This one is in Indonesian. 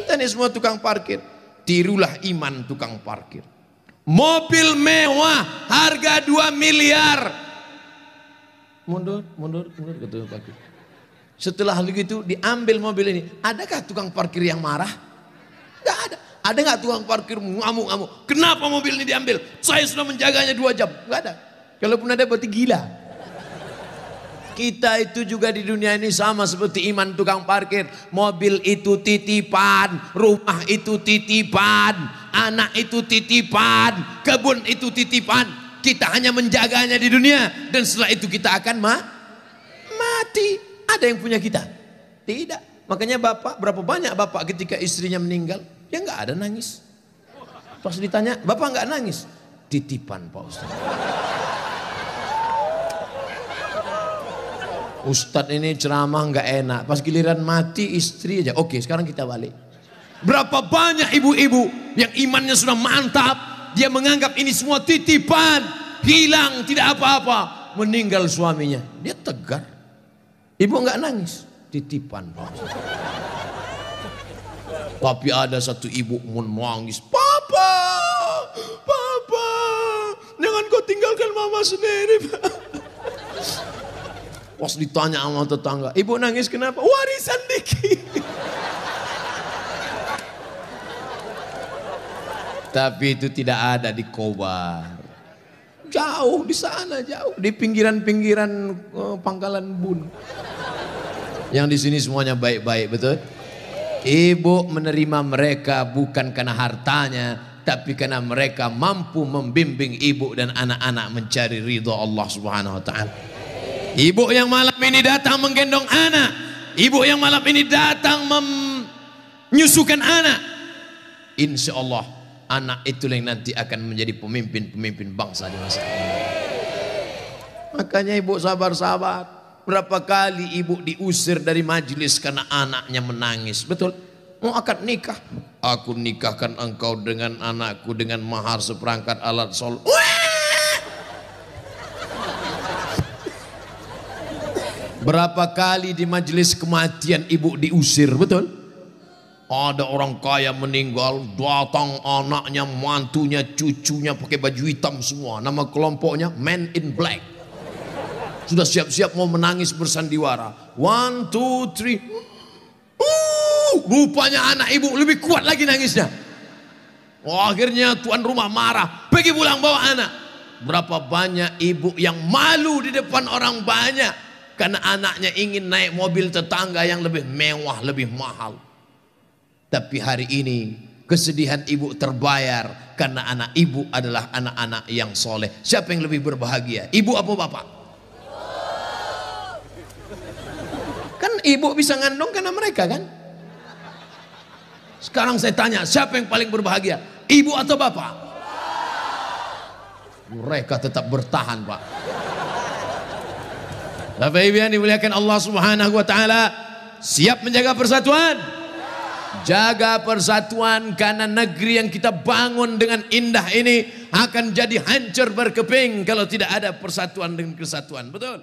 Kita nih semua tukang parkir. Tirulah iman tukang parkir. Mobil mewah harga 2 miliar. Mundur ketua parkir. Setelah begitu diambil mobil ini. Adakah tukang parkir yang marah? Enggak ada. Ada nggak tukang parkir ngamuk-ngamuk? Kenapa mobil ini diambil? Saya sudah menjaganya 2 jam. Enggak ada. Kalaupun ada berarti gila. Kita itu juga di dunia ini sama seperti iman tukang parkir. Mobil itu titipan, rumah itu titipan, anak itu titipan, kebun itu titipan. Kita hanya menjaganya di dunia dan setelah itu kita akan mati. Ada yang punya kita? Tidak. Makanya bapak, berapa banyak bapak ketika istrinya meninggal, ya nggak ada nangis. Pas ditanya, bapak nggak nangis? Titipan Pak Ustaz. Ustadz ini ceramah nggak enak. Pas giliran mati istri aja. Oke, sekarang kita balik. Berapa banyak ibu-ibu yang imannya sudah mantap. Dia menganggap ini semua titipan. Hilang, tidak apa-apa. Meninggal suaminya. Dia tegar. Ibu nggak nangis. Titipan. Tapi ada satu ibu menangis. Papa, jangan kau tinggalkan mama sendiri. Pas ditanya sama tetangga, ibu nangis kenapa? Warisan dikit. Tapi itu tidak ada di Kobar. Jauh di sana, jauh di pinggiran-pinggiran Pangkalan Bun. Yang di sini semuanya baik-baik, betul? Ibu menerima mereka bukan karena hartanya, tapi karena mereka mampu membimbing ibu dan anak-anak mencari ridha Allah Subhanahu wa taala. Ibu yang malam ini datang menggendong anak, ibu yang malam ini datang menyusukan anak, insya Allah anak itu yang nanti akan menjadi pemimpin bangsa di masa ini. Makanya ibu sabar-sabar. Berapa kali ibu diusir dari majelis karena anaknya menangis, betul? Mau akad nikah, aku nikahkan engkau dengan anakku dengan mahar seperangkat alat sholat. Berapa kali di majelis kematian ibu diusir, betul? Ada orang kaya meninggal, datang anaknya, mantunya, cucunya pakai baju hitam semua. Nama kelompoknya Men in Black. Sudah siap-siap mau menangis bersandiwara. 1, 2, 3. Rupanya anak ibu lebih kuat lagi nangisnya. Akhirnya tuan rumah marah, pergi pulang bawa anak. Berapa banyak ibu yang malu di depan orang banyak karena anaknya ingin naik mobil tetangga yang lebih mewah, lebih mahal. Tapi hari ini kesedihan ibu terbayar karena anak ibu adalah anak-anak yang soleh. Siapa yang lebih berbahagia? Ibu apa bapak? Kan ibu bisa ngandung karena mereka kan? Sekarang saya tanya, siapa yang paling berbahagia? Ibu atau bapak? Mereka tetap bertahan, Pak. Bapak Ibu yang dimuliakan Allah Subhanahu wa taala, siap menjaga persatuan? Jaga persatuan karena negeri yang kita bangun dengan indah ini akan jadi hancur berkeping kalau tidak ada persatuan dan kesatuan. Betul?